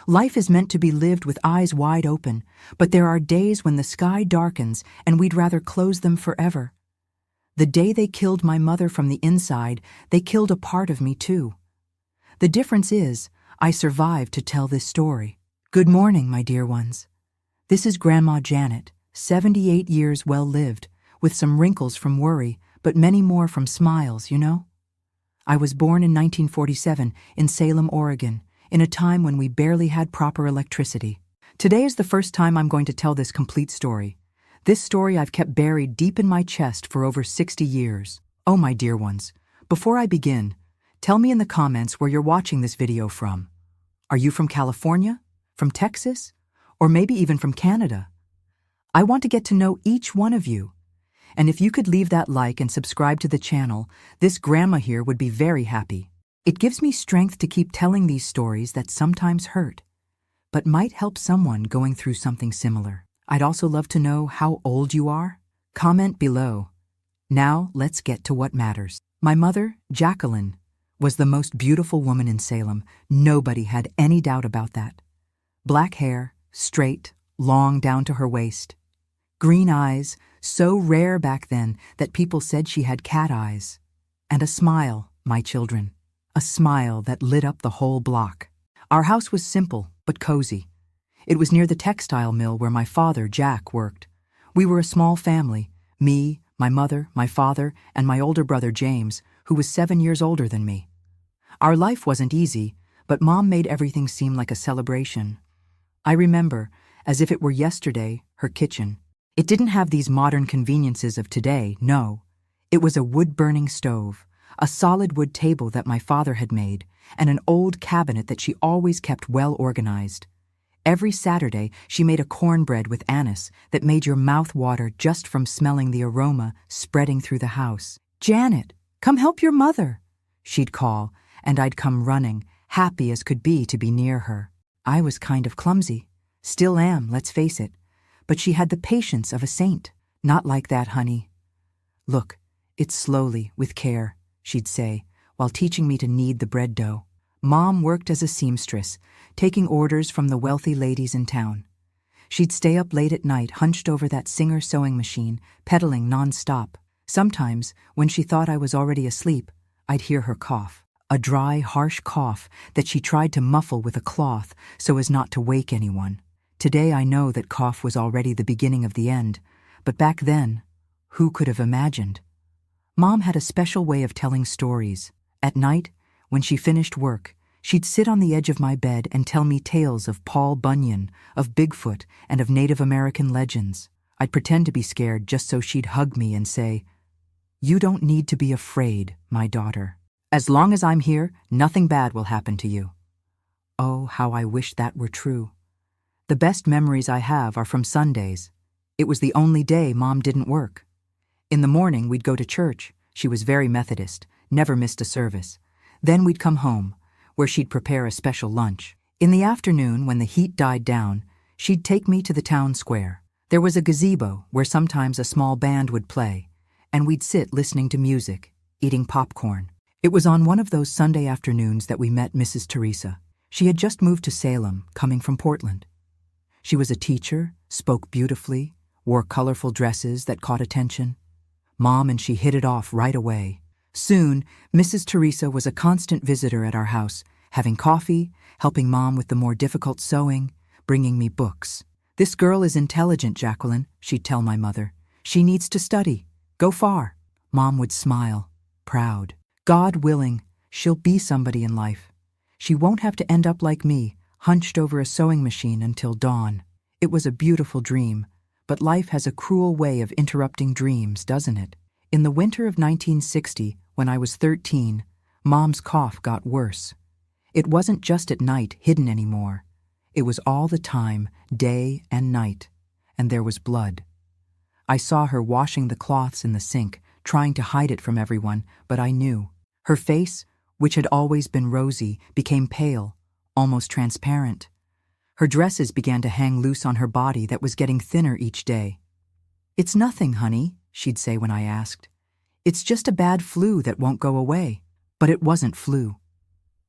Life is meant to be lived with eyes wide open, but there are days when the sky darkens and we'd rather close them forever. The day they killed my mother from the inside, they killed a part of me too. The difference is, I survived to tell this story. Good morning, my dear ones. This is Grandma Janet, 78 years well lived, with some wrinkles from worry, but many more from smiles, you know? I was born in 1947 in Salem, Oregon, in a time when we barely had proper electricity. Today is the first time I'm going to tell this complete story. This story I've kept buried deep in my chest for over 60 years. Oh, my dear ones, before I begin, tell me in the comments where you're watching this video from. Are you from California? From Texas? Or maybe even from Canada? I want to get to know each one of you. And if you could leave that like and subscribe to the channel, this grandma here would be very happy. It gives me strength to keep telling these stories that sometimes hurt, but might help someone going through something similar. I'd also love to know how old you are. Comment below. Now let's get to what matters. My mother, Jacqueline, was the most beautiful woman in Salem. Nobody had any doubt about that. Black hair, straight, long down to her waist. Green eyes, so rare back then that people said she had cat eyes. And a smile, my children. A smile that lit up the whole block. Our house was simple, but cozy. It was near the textile mill where my father, Jack, worked. We were a small family, me, my mother, my father, and my older brother, James, who was 7 years older than me. Our life wasn't easy, but Mom made everything seem like a celebration. I remember, as if it were yesterday, her kitchen. It didn't have these modern conveniences of today, no. It was a wood-burning stove, a solid wood table that my father had made, and an old cabinet that she always kept well organized. Every Saturday, she made a cornbread with anise that made your mouth water just from smelling the aroma spreading through the house. "Janet, come help your mother," she'd call, and I'd come running, happy as could be to be near her. I was kind of clumsy. Still am, let's face it. But she had the patience of a saint. "Not like that, honey. Look, it's slowly, with care," she'd say, while teaching me to knead the bread dough. Mom worked as a seamstress, taking orders from the wealthy ladies in town. She'd stay up late at night, hunched over that Singer sewing machine, pedaling non-stop. Sometimes, when she thought I was already asleep, I'd hear her cough. A dry, harsh cough that she tried to muffle with a cloth so as not to wake anyone. Today I know that cough was already the beginning of the end, but back then, who could have imagined? Mom had a special way of telling stories. At night, when she finished work, she'd sit on the edge of my bed and tell me tales of Paul Bunyan, of Bigfoot, and of Native American legends. I'd pretend to be scared just so she'd hug me and say, "You don't need to be afraid, my daughter. As long as I'm here, nothing bad will happen to you." Oh, how I wish that were true. The best memories I have are from Sundays. It was the only day Mom didn't work. In the morning, we'd go to church. She was very Methodist, never missed a service. Then we'd come home, where she'd prepare a special lunch. In the afternoon, when the heat died down, she'd take me to the town square. There was a gazebo where sometimes a small band would play, and we'd sit listening to music, eating popcorn. It was on one of those Sunday afternoons that we met Mrs. Teresa. She had just moved to Salem, coming from Portland. She was a teacher, spoke beautifully, wore colorful dresses that caught attention. Mom and she hit it off right away. Soon, Mrs. Teresa was a constant visitor at our house, having coffee, helping Mom with the more difficult sewing, bringing me books. "This girl is intelligent, Jacqueline," she'd tell my mother. "She needs to study. Go far." Mom would smile, proud. "God willing, she'll be somebody in life. She won't have to end up like me, hunched over a sewing machine until dawn." It was a beautiful dream, but life has a cruel way of interrupting dreams, doesn't it? In the winter of 1960, when I was 13, Mom's cough got worse. It wasn't just at night, hidden anymore. It was all the time, day and night, and there was blood. I saw her washing the cloths in the sink, trying to hide it from everyone, but I knew. Her face, which had always been rosy, became pale, almost transparent. Her dresses began to hang loose on her body that was getting thinner each day. "It's nothing, honey," she'd say when I asked. "It's just a bad flu that won't go away." But it wasn't flu.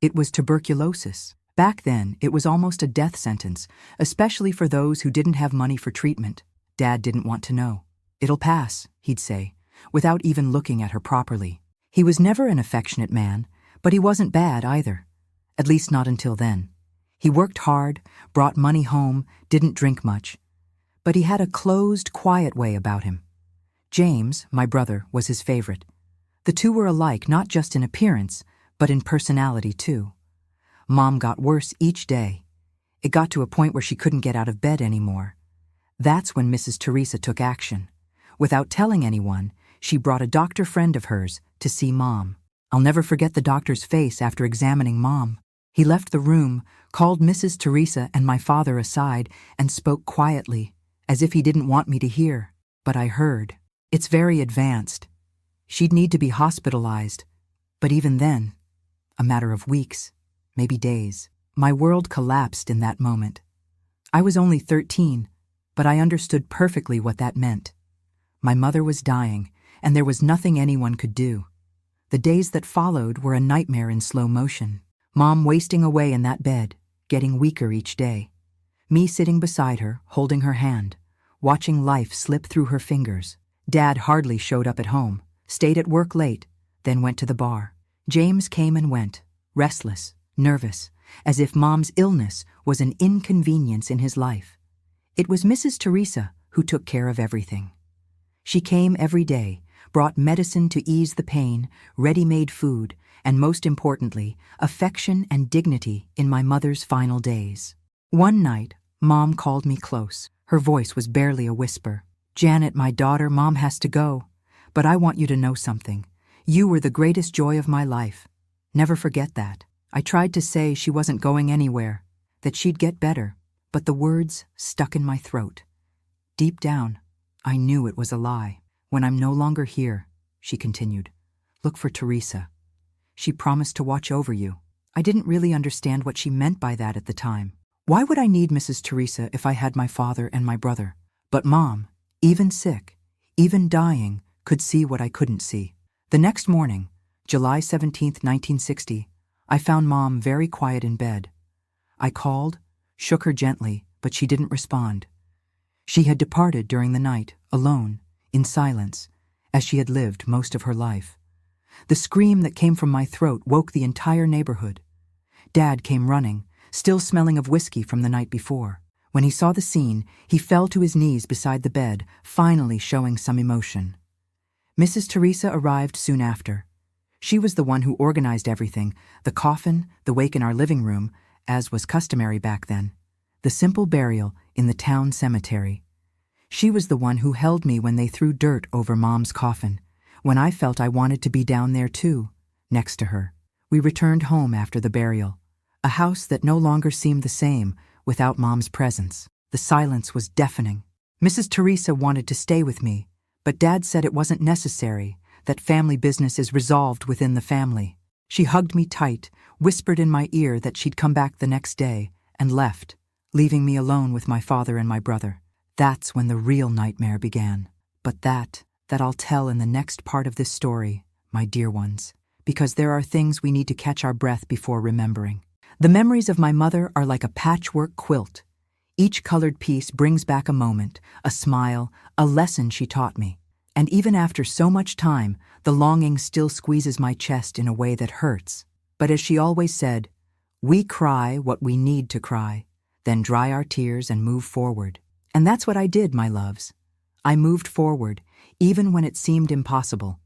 It was tuberculosis. Back then, it was almost a death sentence, especially for those who didn't have money for treatment. Dad didn't want to know. "It'll pass," he'd say, without even looking at her properly. He was never an affectionate man, but he wasn't bad either. At least not until then. He worked hard, brought money home, didn't drink much. But he had a closed, quiet way about him. James, my brother, was his favorite. The two were alike not just in appearance, but in personality too. Mom got worse each day. It got to a point where she couldn't get out of bed anymore. That's when Mrs. Teresa took action. Without telling anyone, she brought a doctor friend of hers to see Mom. I'll never forget the doctor's face after examining Mom. He left the room, called Mrs. Teresa and my father aside, and spoke quietly, as if he didn't want me to hear. But I heard. "It's very advanced. She'd need to be hospitalized." But even then, a matter of weeks, maybe days. My world collapsed in that moment. I was only 13, but I understood perfectly what that meant. My mother was dying, and there was nothing anyone could do. The days that followed were a nightmare in slow motion. Mom wasting away in that bed, getting weaker each day. Me sitting beside her, holding her hand, watching life slip through her fingers. Dad hardly showed up at home, stayed at work late, then went to the bar. James came and went, restless, nervous, as if Mom's illness was an inconvenience in his life. It was Mrs. Teresa who took care of everything. She came every day, brought medicine to ease the pain, ready-made food, and most importantly, affection and dignity in my mother's final days. One night, Mom called me close. Her voice was barely a whisper. "Janet, my daughter, Mom has to go. But I want you to know something. You were the greatest joy of my life. Never forget that." I tried to say she wasn't going anywhere, that she'd get better, but the words stuck in my throat. Deep down, I knew it was a lie. "When I'm no longer here," she continued, "look for Teresa. She promised to watch over you." I didn't really understand what she meant by that at the time. Why would I need Mrs. Teresa if I had my father and my brother? But Mom, even sick, even dying, could see what I couldn't see. The next morning, July 17th, 1960, I found Mom very quiet in bed. I called, shook her gently, but she didn't respond. She had departed during the night, alone, in silence, as she had lived most of her life. The scream that came from my throat woke the entire neighborhood. Dad came running, still smelling of whiskey from the night before. When he saw the scene, he fell to his knees beside the bed, finally showing some emotion. Mrs. Teresa arrived soon after. She was the one who organized everything, the coffin, the wake in our living room, as was customary back then, the simple burial in the town cemetery. She was the one who held me when they threw dirt over Mom's coffin, when I felt I wanted to be down there too, next to her. We returned home after the burial, a house that no longer seemed the same without Mom's presence. The silence was deafening. Mrs. Teresa wanted to stay with me, but Dad said it wasn't necessary, that family business is resolved within the family. She hugged me tight, whispered in my ear that she'd come back the next day, and left, leaving me alone with my father and my brother. That's when the real nightmare began. But that I'll tell in the next part of this story, my dear ones, because there are things we need to catch our breath before remembering. The memories of my mother are like a patchwork quilt. Each colored piece brings back a moment, a smile, a lesson she taught me. And even after so much time, the longing still squeezes my chest in a way that hurts. But as she always said, we cry what we need to cry, then dry our tears and move forward. And that's what I did, my loves. I moved forward, even when it seemed impossible.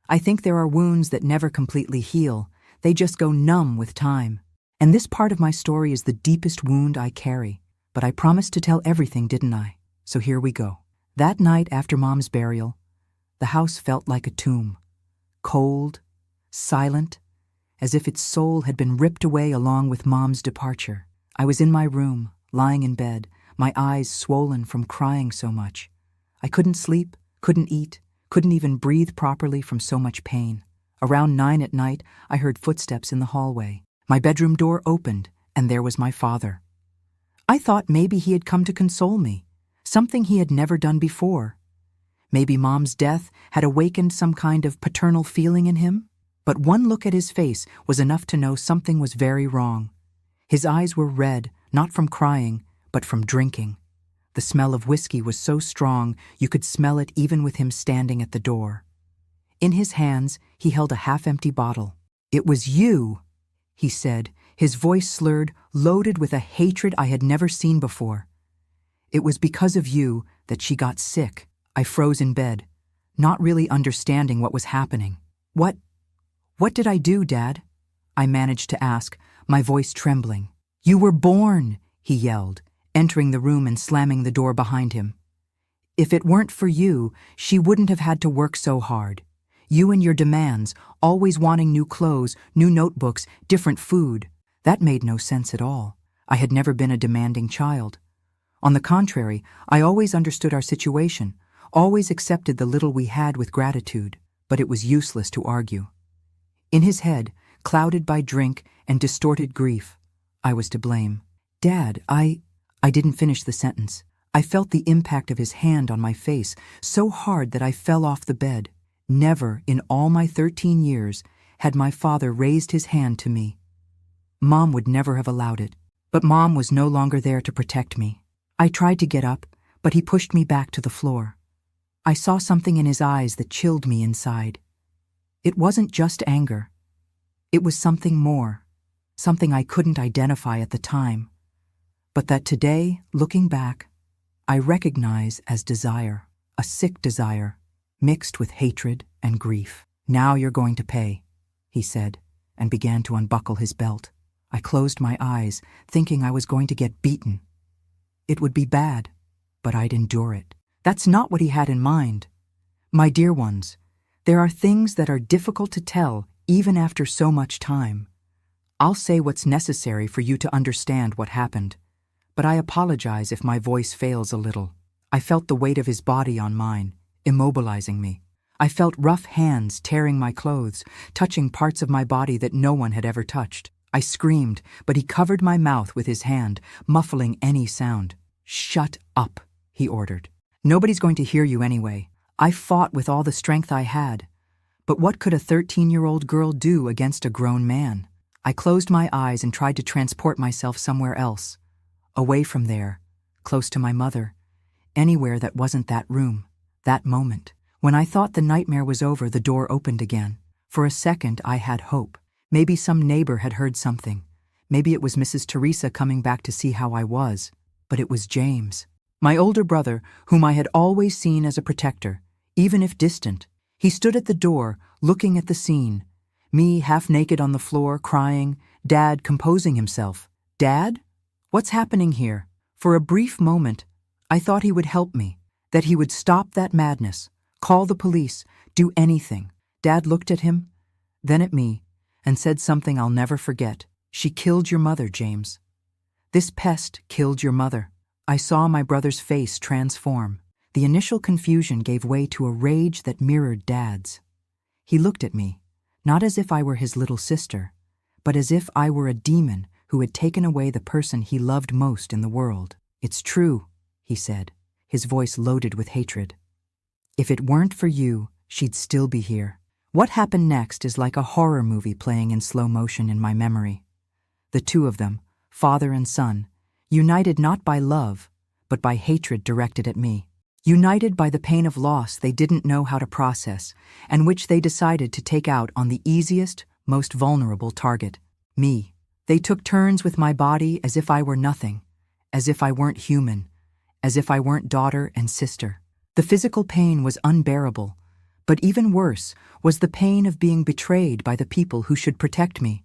I think there are wounds that never completely heal, they just go numb with time. And this part of my story is the deepest wound I carry. But I promised to tell everything, didn't I? So here we go. That night after Mom's burial, the house felt like a tomb. Cold, silent, as if its soul had been ripped away along with Mom's departure. I was in my room, lying in bed, my eyes swollen from crying so much. I couldn't sleep, couldn't eat, couldn't even breathe properly from so much pain. Around 9 at night, I heard footsteps in the hallway. My bedroom door opened, and there was my father. I thought maybe he had come to console me, something he had never done before. Maybe Mom's death had awakened some kind of paternal feeling in him. But one look at his face was enough to know something was very wrong. His eyes were red, not from crying, but from drinking. The smell of whiskey was so strong you could smell it even with him standing at the door. In his hands, he held a half-empty bottle. "It was you," he said, his voice slurred, loaded with a hatred I had never seen before. "It was because of you that she got sick." I froze in bed, not really understanding what was happening. What did I do, Dad?" I managed to ask, my voice trembling. "You were born," he yelled, entering the room and slamming the door behind him. "If it weren't for you, she wouldn't have had to work so hard. You and your demands, always wanting new clothes, new notebooks, different food. That made no sense at all. I had never been a demanding child. On the contrary, I always understood our situation, always accepted the little we had with gratitude, but it was useless to argue." In his head, clouded by drink and distorted grief, I was to blame. "Dad, I didn't finish the sentence. I felt the impact of his hand on my face, so hard that I fell off the bed. Never in all my 13 years had my father raised his hand to me. Mom would never have allowed it, but Mom was no longer there to protect me. I tried to get up, but he pushed me back to the floor. I saw something in his eyes that chilled me inside. It wasn't just anger. It was something more, something I couldn't identify at the time, but that today, looking back, I recognize as desire, a sick desire, mixed with hatred and grief. "Now you're going to pay," he said, and began to unbuckle his belt. I closed my eyes, thinking I was going to get beaten. It would be bad, but I'd endure it. That's not what he had in mind. My dear ones, there are things that are difficult to tell even after so much time. I'll say what's necessary for you to understand what happened, but I apologize if my voice fails a little. I felt the weight of his body on mine, immobilizing me. I felt rough hands tearing my clothes, touching parts of my body that no one had ever touched. I screamed, but he covered my mouth with his hand, muffling any sound. "Shut up," he ordered. "Nobody's going to hear you anyway. I fought with all the strength I had. But what could a 13-year-old girl do against a grown man?" I closed my eyes and tried to transport myself somewhere else. Away from there, close to my mother, anywhere that wasn't that room, that moment. When I thought the nightmare was over, the door opened again. For a second, I had hope. Maybe some neighbor had heard something. Maybe it was Mrs. Teresa coming back to see how I was. But it was James, my older brother, whom I had always seen as a protector, even if distant. He stood at the door, looking at the scene. Me half naked on the floor, crying, Dad composing himself. "Dad? What's happening here?" For a brief moment, I thought he would help me, that he would stop that madness, call the police, do anything. Dad looked at him, then at me, and said something I'll never forget. "She killed your mother, James. This pest killed your mother." I saw my brother's face transform. The initial confusion gave way to a rage that mirrored Dad's. He looked at me, not as if I were his little sister, but as if I were a demon who had taken away the person he loved most in the world. "It's true," he said, his voice loaded with hatred. "If it weren't for you, she'd still be here." What happened next is like a horror movie playing in slow motion in my memory. The two of them, father and son, united not by love, but by hatred directed at me. United by the pain of loss they didn't know how to process, and which they decided to take out on the easiest, most vulnerable target, me. They took turns with my body as if I were nothing, as if I weren't human, as if I weren't daughter and sister. The physical pain was unbearable, but even worse was the pain of being betrayed by the people who should protect me.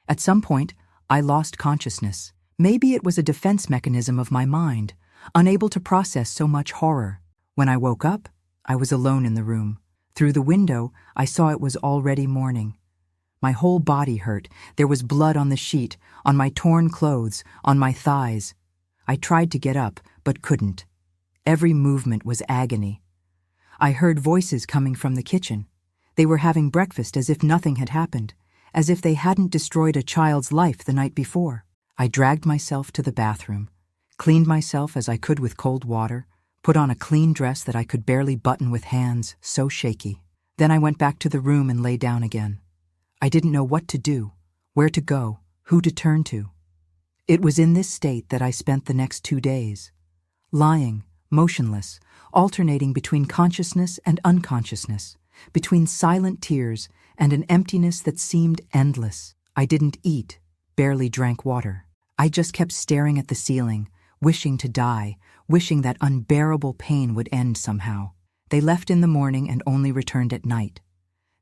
At some point, I lost consciousness. Maybe it was a defense mechanism of my mind, unable to process so much horror. When I woke up, I was alone in the room. Through the window, I saw it was already morning. My whole body hurt. There was blood on the sheet, on my torn clothes, on my thighs. I tried to get up, but couldn't. Every movement was agony. I heard voices coming from the kitchen. They were having breakfast as if nothing had happened, as if they hadn't destroyed a child's life the night before. I dragged myself to the bathroom, cleaned myself as I could with cold water, put on a clean dress that I could barely button with hands so shaky. Then I went back to the room and lay down again. I didn't know what to do, where to go, who to turn to. It was in this state that I spent the next 2 days, lying, motionless, alternating between consciousness and unconsciousness, between silent tears and an emptiness that seemed endless. I didn't eat, barely drank water. I just kept staring at the ceiling, wishing to die, wishing that unbearable pain would end somehow. They left in the morning and only returned at night.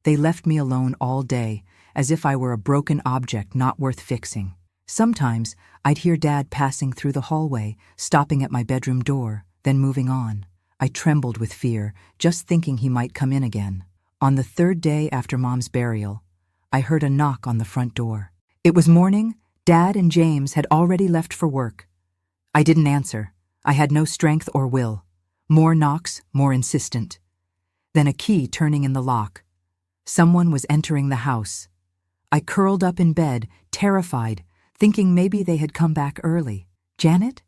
They left me alone all day, as if I were a broken object not worth fixing. Sometimes I'd hear Dad passing through the hallway, stopping at my bedroom door, then moving on. I trembled with fear, just thinking he might come in again. On the 3rd day after Mom's burial, I heard a knock on the front door. It was morning. Dad and James had already left for work. I didn't answer. I had no strength or will. More knocks, more insistent. Then a key turning in the lock. Someone was entering the house. I curled up in bed, terrified, thinking maybe they had come back early. "Janet?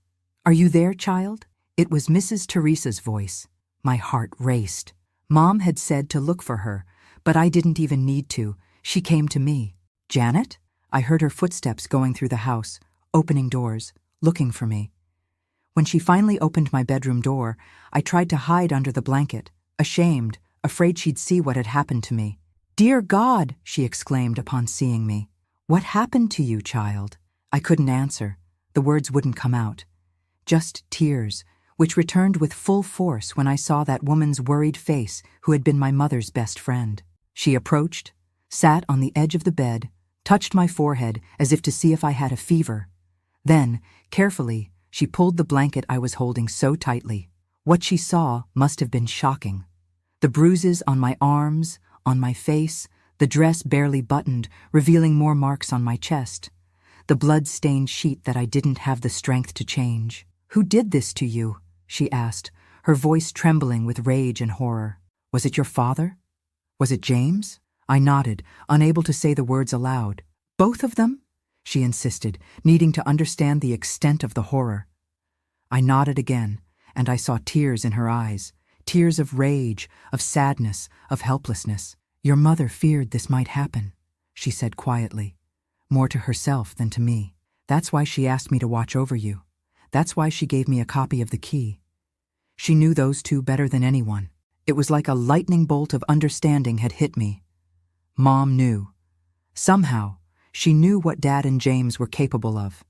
Are you there, child?" It was Mrs. Teresa's voice. My heart raced. Mom had said to look for her, but I didn't even need to. She came to me. "Janet?" I heard her footsteps going through the house, opening doors, looking for me. When she finally opened my bedroom door, I tried to hide under the blanket, ashamed, afraid she'd see what had happened to me. "Dear God!" she exclaimed upon seeing me. "What happened to you, child?" I couldn't answer. The words wouldn't come out. Just tears, which returned with full force when I saw that woman's worried face who had been my mother's best friend. She approached, sat on the edge of the bed, touched my forehead as if to see if I had a fever. Then, carefully, she pulled the blanket I was holding so tightly. What she saw must have been shocking. The bruises on my arms, on my face, the dress barely buttoned, revealing more marks on my chest. The blood-stained sheet that I didn't have the strength to change. "Who did this to you?" she asked, her voice trembling with rage and horror. "Was it your father? Was it James?" I nodded, unable to say the words aloud. "Both of them?" she insisted, needing to understand the extent of the horror. I nodded again, and I saw tears in her eyes, tears of rage, of sadness, of helplessness. "Your mother feared this might happen," she said quietly, more to herself than to me. "That's why she asked me to watch over you. That's why she gave me a copy of the key. She knew those two better than anyone." It was like a lightning bolt of understanding had hit me. Mom knew. Somehow, she knew what Dad and James were capable of.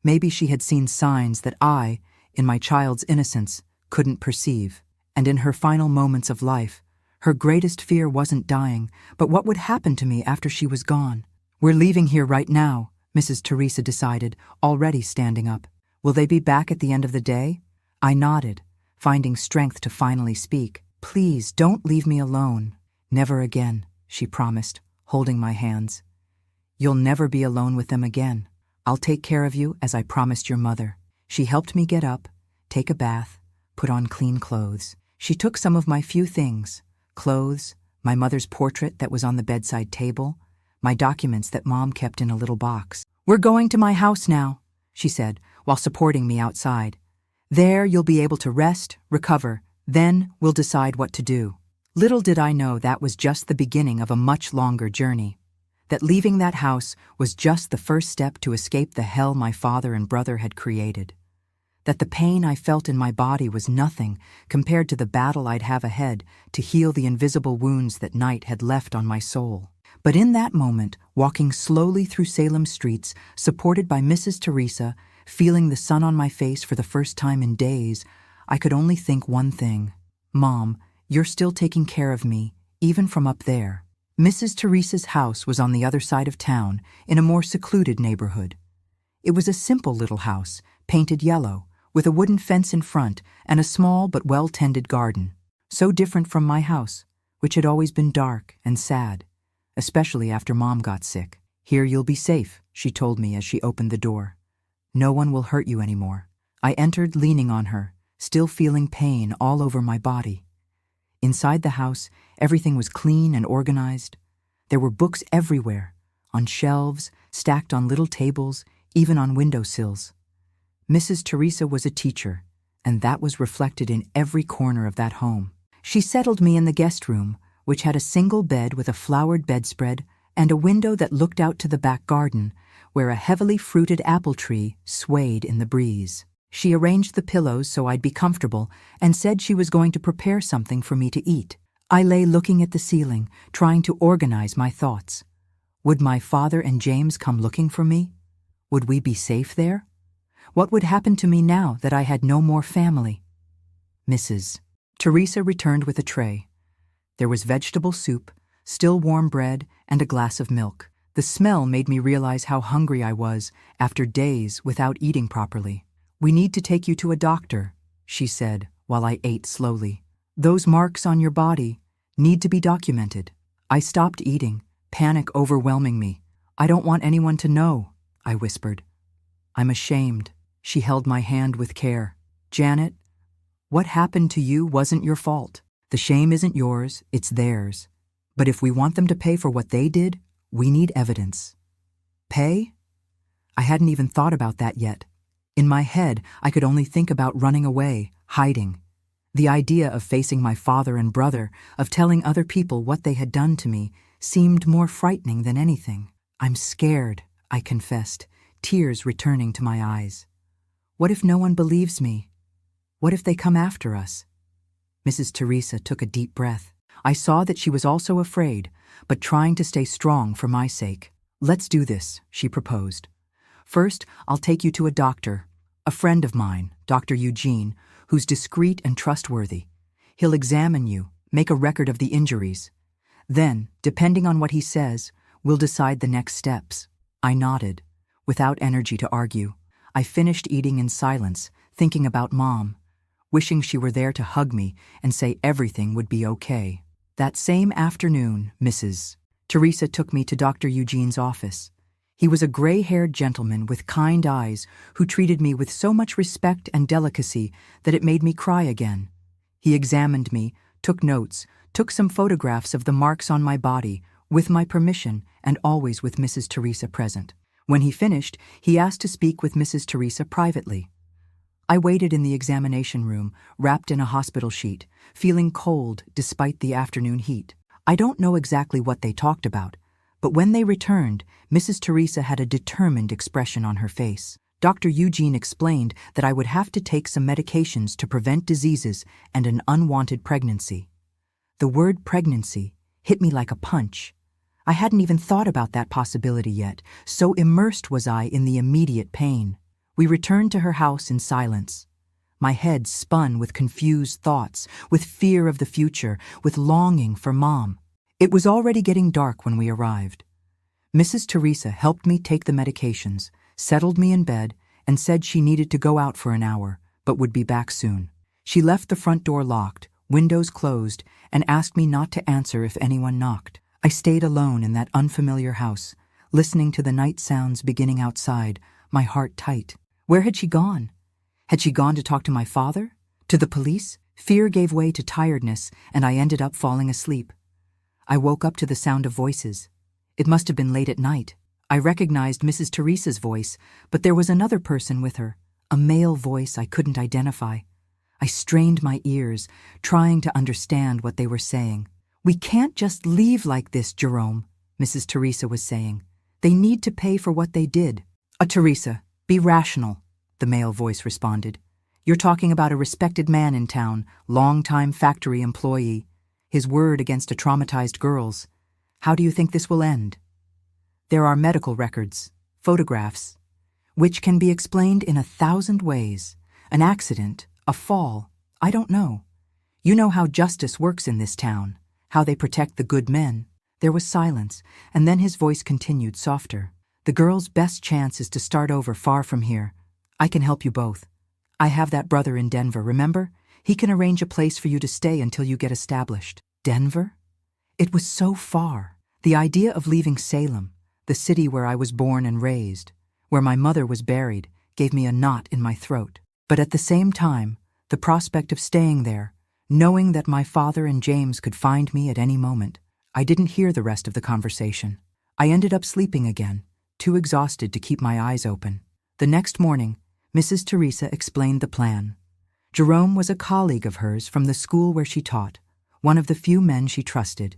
Maybe she had seen signs that I, in my child's innocence, couldn't perceive. And in her final moments of life, her greatest fear wasn't dying, but what would happen to me after she was gone. "We're leaving here right now," Mrs. Teresa decided, already standing up. "Will they be back at the end of the day?" I nodded, finding strength to finally speak. "Please don't leave me alone." "Never again," she promised, holding my hands. "You'll never be alone with them again. I'll take care of you as I promised your mother." She helped me get up, take a bath, put on clean clothes. She took some of my few things, clothes, my mother's portrait that was on the bedside table, my documents that Mom kept in a little box. "We're going to my house now," she said, while supporting me outside. "There you'll be able to rest, recover, then we'll decide what to do." Little did I know that was just the beginning of a much longer journey. That leaving that house was just the first step to escape the hell my father and brother had created. That the pain I felt in my body was nothing compared to the battle I'd have ahead to heal the invisible wounds that night had left on my soul. But in that moment, walking slowly through Salem streets, supported by Mrs. Teresa, feeling the sun on my face for the first time in days, I could only think one thing. "Mom, you're still taking care of me, even from up there." Mrs. Teresa's house was on the other side of town, in a more secluded neighborhood. It was a simple little house, painted yellow, with a wooden fence in front and a small but well-tended garden. So different from my house, which had always been dark and sad, especially after Mom got sick. "Here you'll be safe," she told me as she opened the door. "No one will hurt you anymore." I entered leaning on her, still feeling pain all over my body. Inside the house, everything was clean and organized. There were books everywhere, on shelves, stacked on little tables, even on windowsills. Mrs. Teresa was a teacher, and that was reflected in every corner of that home. She settled me in the guest room, which had a single bed with a flowered bedspread and a window that looked out to the back garden, where a heavily fruited apple tree swayed in the breeze. She arranged the pillows so I'd be comfortable and said she was going to prepare something for me to eat. I lay looking at the ceiling, trying to organize my thoughts. Would my father and James come looking for me? Would we be safe there? What would happen to me now that I had no more family? Mrs. Teresa returned with a tray. There was vegetable soup, still warm bread, and a glass of milk. The smell made me realize how hungry I was after days without eating properly. "We need to take you to a doctor," she said while I ate slowly. "Those marks on your body need to be documented." I stopped eating, panic overwhelming me. "I don't want anyone to know," I whispered. "I'm ashamed." She held my hand with care. "Janet, what happened to you wasn't your fault. The shame isn't yours, it's theirs. But if we want them to pay for what they did, we need evidence." Pay? I hadn't even thought about that yet. In my head, I could only think about running away, hiding. The idea of facing my father and brother, of telling other people what they had done to me, seemed more frightening than anything. "I'm scared," I confessed, tears returning to my eyes. "What if no one believes me? What if they come after us?" Mrs. Teresa took a deep breath. I saw that she was also afraid, but trying to stay strong for my sake. "Let's do this," she proposed. "First, I'll take you to a doctor, a friend of mine, Dr. Eugene, who's discreet and trustworthy. He'll examine you, make a record of the injuries. Then, depending on what he says, we'll decide the next steps." I nodded, without energy to argue. I finished eating in silence, thinking about Mom, wishing she were there to hug me and say everything would be okay. That same afternoon, Mrs. Teresa took me to Dr. Eugene's office. He was a gray-haired gentleman with kind eyes who treated me with so much respect and delicacy that it made me cry again. He examined me, took notes, took some photographs of the marks on my body, with my permission and always with Mrs. Teresa present. When he finished, he asked to speak with Mrs. Teresa privately. I waited in the examination room, wrapped in a hospital sheet, feeling cold despite the afternoon heat. I don't know exactly what they talked about, but when they returned, Mrs. Teresa had a determined expression on her face. Dr. Eugene explained that I would have to take some medications to prevent diseases and an unwanted pregnancy. The word pregnancy hit me like a punch. I hadn't even thought about that possibility yet, so immersed was I in the immediate pain. We returned to her house in silence. My head spun with confused thoughts, with fear of the future, with longing for Mom. It was already getting dark when we arrived. Mrs. Teresa helped me take the medications, settled me in bed, and said she needed to go out for an hour, but would be back soon. She left the front door locked, windows closed, and asked me not to answer if anyone knocked. I stayed alone in that unfamiliar house, listening to the night sounds beginning outside, my heart tight. Where had she gone? Had she gone to talk to my father? To the police? Fear gave way to tiredness, and I ended up falling asleep. I woke up to the sound of voices. It must have been late at night. I recognized Mrs. Teresa's voice, but there was another person with her, a male voice I couldn't identify. I strained my ears, trying to understand what they were saying. "We can't just leave like this, Jerome," Mrs. Teresa was saying. "They need to pay for what they did." Teresa, be rational," the male voice responded. "You're talking about a respected man in town, long-time factory employee. His word against a traumatized girl's. How do you think this will end?" "There are medical records, photographs, which can be explained in 1,000 ways. An accident, a fall, I don't know. You know how justice works in this town, how they protect the good men." There was silence, and then his voice continued softer. "The girl's best chance is to start over far from here. I can help you both. I have that brother in Denver, remember? He can arrange a place for you to stay until you get established." Denver? It was so far. The idea of leaving Salem, the city where I was born and raised, where my mother was buried, gave me a knot in my throat. But at the same time, the prospect of staying there, knowing that my father and James could find me at any moment. I didn't hear the rest of the conversation. I ended up sleeping again, too exhausted to keep my eyes open. The next morning, Mrs. Teresa explained the plan. Jerome was a colleague of hers from the school where she taught, one of the few men she trusted.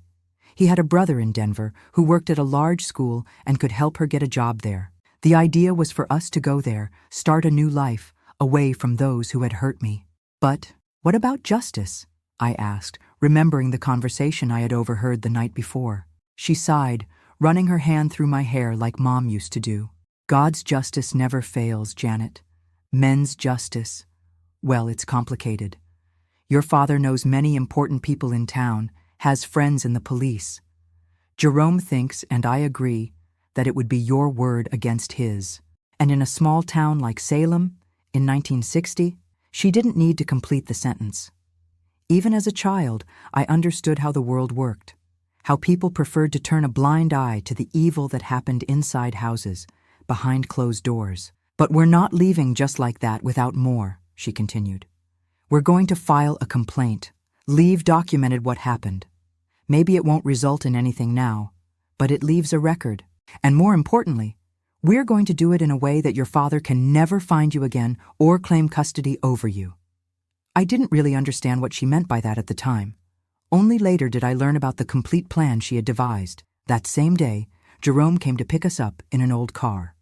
He had a brother in Denver who worked at a large school and could help her get a job there. The idea was for us to go there, start a new life, away from those who had hurt me. But what about justice? I asked, remembering the conversation I had overheard the night before. She sighed, running her hand through my hair like Mom used to do. God's justice never fails, Janet. Men's justice, well, it's complicated. Your father knows many important people in town, has friends in the police. Jerome thinks, and I agree, that it would be your word against his. And in a small town like Salem, in 1960, she didn't need to complete the sentence. Even as a child, I understood how the world worked, how people preferred to turn a blind eye to the evil that happened inside houses, behind closed doors. But we're not leaving just like that without more, she continued. We're going to file a complaint, leave documented what happened. Maybe it won't result in anything now, but it leaves a record. And more importantly, we're going to do it in a way that your father can never find you again or claim custody over you. I didn't really understand what she meant by that at the time. Only later did I learn about the complete plan she had devised. That same day, Jerome came to pick us up in an old car.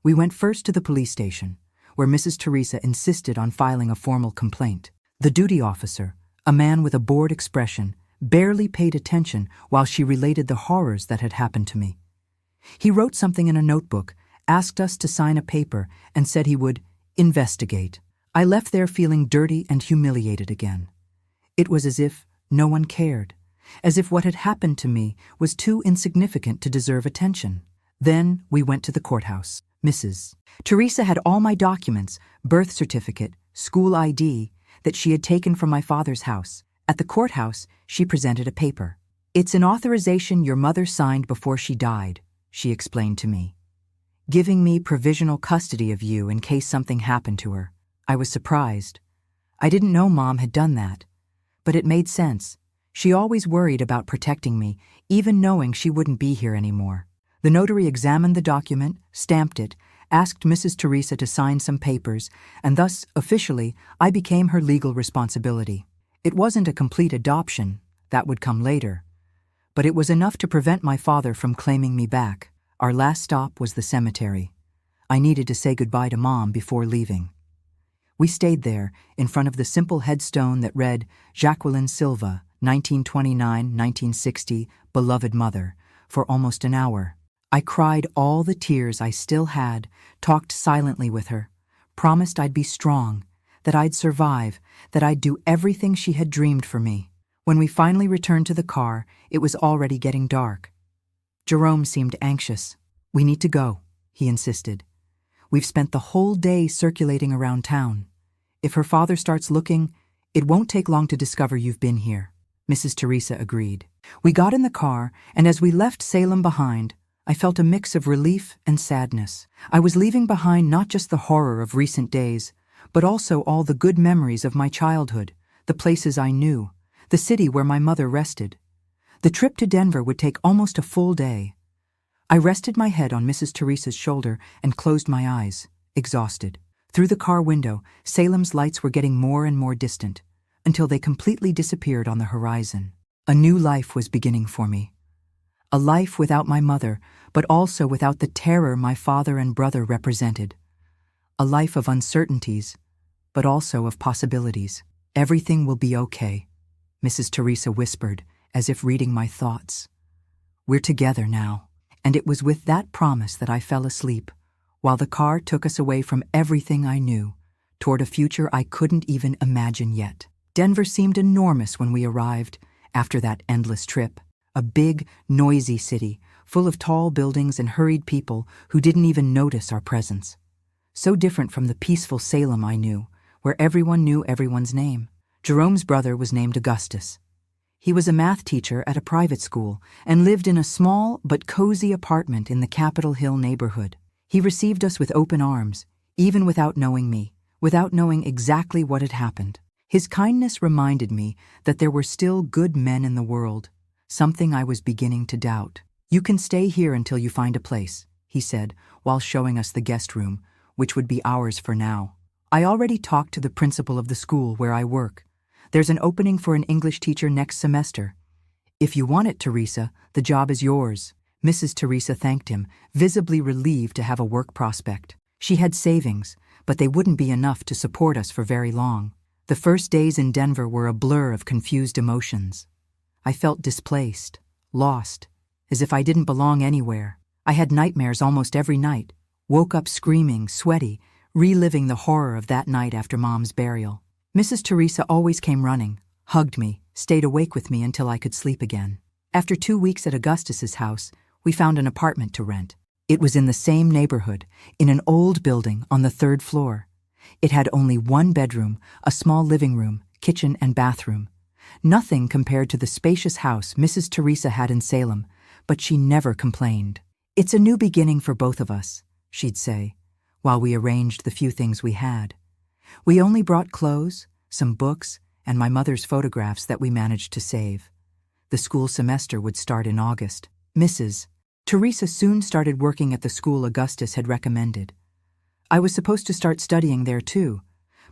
We went first to the police station, where Mrs. Teresa insisted on filing a formal complaint. The duty officer, a man with a bored expression, barely paid attention while she related the horrors that had happened to me. He wrote something in a notebook, asked us to sign a paper, and said he would investigate. I left there feeling dirty and humiliated again. It was as if no one cared, as if what had happened to me was too insignificant to deserve attention. Then we went to the courthouse. Mrs. Teresa had all my documents, birth certificate, school ID, that she had taken from my father's house. At the courthouse, she presented a paper. It's an authorization your mother signed before she died, she explained to me, giving me provisional custody of you in case something happened to her. I was surprised. I didn't know Mom had done that, but it made sense. She always worried about protecting me, even knowing she wouldn't be here anymore. The notary examined the document, stamped it, asked Mrs. Teresa to sign some papers, and thus, officially, I became her legal responsibility. It wasn't a complete adoption, that would come later, but it was enough to prevent my father from claiming me back. Our last stop was the cemetery. I needed to say goodbye to Mom before leaving. We stayed there, in front of the simple headstone that read, Jacqueline Silva, 1929-1960, beloved mother, for almost an hour. I cried all the tears I still had, talked silently with her, promised I'd be strong, that I'd survive, that I'd do everything she had dreamed for me. When we finally returned to the car, it was already getting dark. Jerome seemed anxious. We need to go, he insisted. We've spent the whole day circulating around town. If her father starts looking, it won't take long to discover you've been here. Mrs. Teresa agreed. We got in the car, and as we left Salem behind, I felt a mix of relief and sadness. I was leaving behind not just the horror of recent days, but also all the good memories of my childhood, the places I knew, the city where my mother rested. The trip to Denver would take almost a full day. I rested my head on Mrs. Teresa's shoulder and closed my eyes, exhausted. Through the car window, Salem's lights were getting more and more distant, until they completely disappeared on the horizon. A new life was beginning for me. A life without my mother, but also without the terror my father and brother represented. A life of uncertainties, but also of possibilities. Everything will be okay, Mrs. Teresa whispered, as if reading my thoughts. We're together now. And it was with that promise that I fell asleep, while the car took us away from everything I knew, toward a future I couldn't even imagine yet. Denver seemed enormous when we arrived, after that endless trip. A big, noisy city, full of tall buildings and hurried people who didn't even notice our presence. So different from the peaceful Salem I knew, where everyone knew everyone's name. Jerome's brother was named Augustus. He was a math teacher at a private school and lived in a small but cozy apartment in the Capitol Hill neighborhood. He received us with open arms, even without knowing me, without knowing exactly what had happened. His kindness reminded me that there were still good men in the world, something I was beginning to doubt. You can stay here until you find a place, he said, while showing us the guest room, which would be ours for now. I already talked to the principal of the school where I work. There's an opening for an English teacher next semester. If you want it, Teresa, the job is yours. Mrs. Teresa thanked him, visibly relieved to have a work prospect. She had savings, but they wouldn't be enough to support us for very long. The first days in Denver were a blur of confused emotions. I felt displaced, lost, as if I didn't belong anywhere. I had nightmares almost every night, woke up screaming, sweaty, reliving the horror of that night after Mom's burial. Mrs. Teresa always came running, hugged me, stayed awake with me until I could sleep again. After 2 weeks at Augustus's house, we found an apartment to rent. It was in the same neighborhood, in an old building on the 3rd floor. It had only 1 bedroom, a small living room, kitchen, and bathroom. Nothing compared to the spacious house Mrs. Teresa had in Salem, but she never complained. "It's a new beginning for both of us," she'd say, while we arranged the few things we had. We only brought clothes, some books, and my mother's photographs that we managed to save. The school semester would start in August. Mrs. Teresa soon started working at the school Augustus had recommended. I was supposed to start studying there too,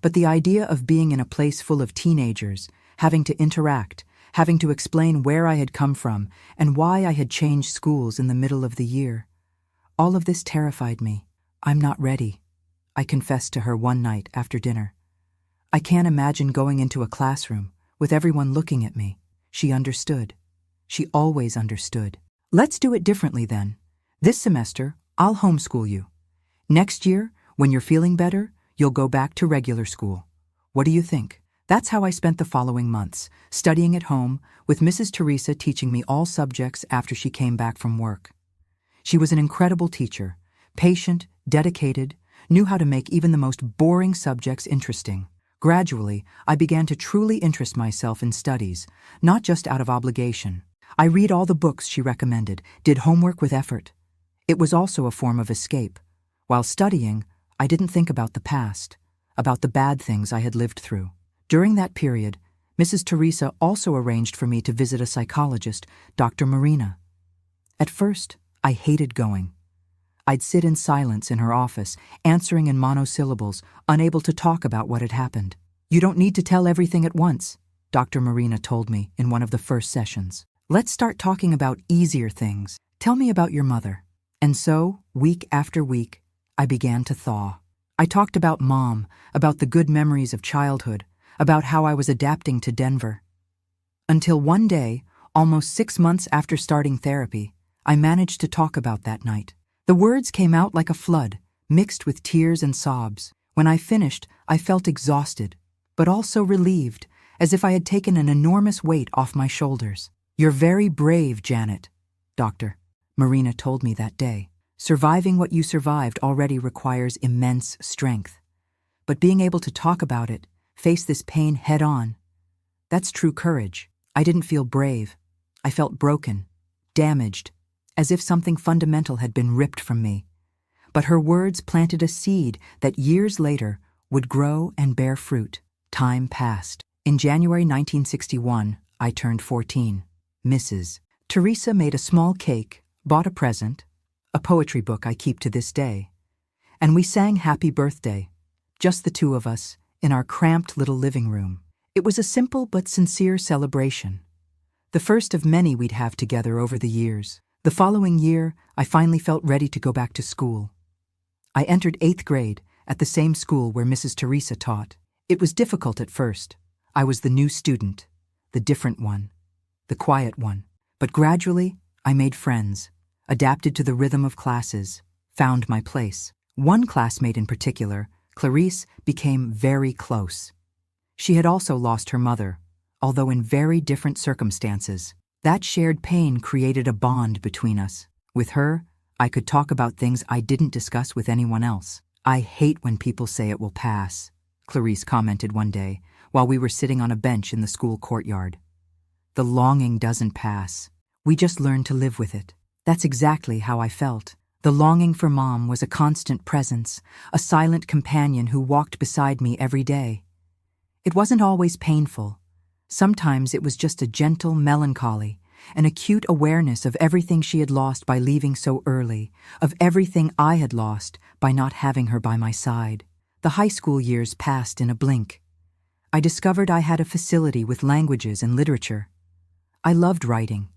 but the idea of being in a place full of teenagers, having to interact, having to explain where I had come from and why I had changed schools in the middle of the year, all of this terrified me. "I'm not ready," I confessed to her one night after dinner. "I can't imagine going into a classroom with everyone looking at me." She understood. She always understood. "Let's do it differently then. This semester, I'll homeschool you. Next year, when you're feeling better, you'll go back to regular school. What do you think?" That's how I spent the following months, studying at home, with Mrs. Teresa teaching me all subjects after she came back from work. She was an incredible teacher, patient, dedicated, knew how to make even the most boring subjects interesting. Gradually, I began to truly interest myself in studies, not just out of obligation. I read all the books she recommended, did homework with effort. It was also a form of escape. While studying, I didn't think about the past, about the bad things I had lived through. During that period, Mrs. Teresa also arranged for me to visit a psychologist, Dr. Marina. At first, I hated going. I'd sit in silence in her office, answering in monosyllables, unable to talk about what had happened. "You don't need to tell everything at once," Dr. Marina told me in one of the first sessions. "Let's start talking about easier things. Tell me about your mother." And so, week after week, I began to thaw. I talked about Mom, about the good memories of childhood, about how I was adapting to Denver. Until one day, almost 6 months after starting therapy, I managed to talk about that night. The words came out like a flood, mixed with tears and sobs. When I finished, I felt exhausted, but also relieved, as if I had taken an enormous weight off my shoulders. "You're very brave, Janet," Dr. Marina told me that day. "Surviving what you survived already requires immense strength. But being able to talk about it, face this pain head-on, that's true courage." I didn't feel brave. I felt broken, damaged, as if something fundamental had been ripped from me. But her words planted a seed that years later would grow and bear fruit. Time passed. In January 1961, I turned 14. Mrs. Teresa made a small cake, bought a present, a poetry book I keep to this day, and we sang Happy Birthday, just the two of us, in our cramped little living room. It was a simple but sincere celebration, the first of many we'd have together over the years. The following year, I finally felt ready to go back to school. I entered 8th grade at the same school where Mrs. Teresa taught. It was difficult at first. I was the new student, the different one, the quiet one. But gradually, I made friends, adapted to the rhythm of classes, found my place. One classmate in particular, Clarice, became very close. She had also lost her mother, although in very different circumstances. That shared pain created a bond between us. With her, I could talk about things I didn't discuss with anyone else. "I hate when people say it will pass," Clarice commented one day while we were sitting on a bench in the school courtyard. "The longing doesn't pass. We just learn to live with it." That's exactly how I felt. The longing for Mom was a constant presence, a silent companion who walked beside me every day. It wasn't always painful. Sometimes it was just a gentle melancholy, an acute awareness of everything she had lost by leaving so early, of everything I had lost by not having her by my side. The high school years passed in a blink. I discovered I had a facility with languages and literature. I loved writing.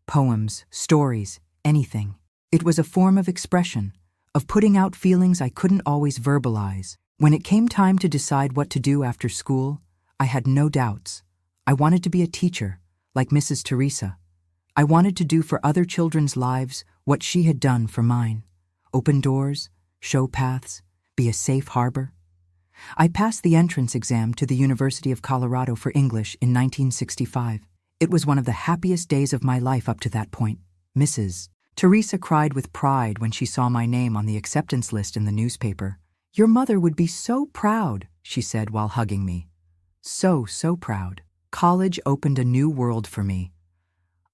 Poems, stories, anything. It was a form of expression, of putting out feelings I couldn't always verbalize. When it came time to decide what to do after school, I had no doubts. I wanted to be a teacher, like Mrs. Teresa. I wanted to do for other children's lives what she had done for mine. Open doors, show paths, be a safe harbor. I passed the entrance exam to the University of Colorado for English in 1965. It was one of the happiest days of my life up to that point. Mrs. Teresa cried with pride when she saw my name on the acceptance list in the newspaper. "Your mother would be so proud," she said while hugging me. So proud. College opened a new world for me.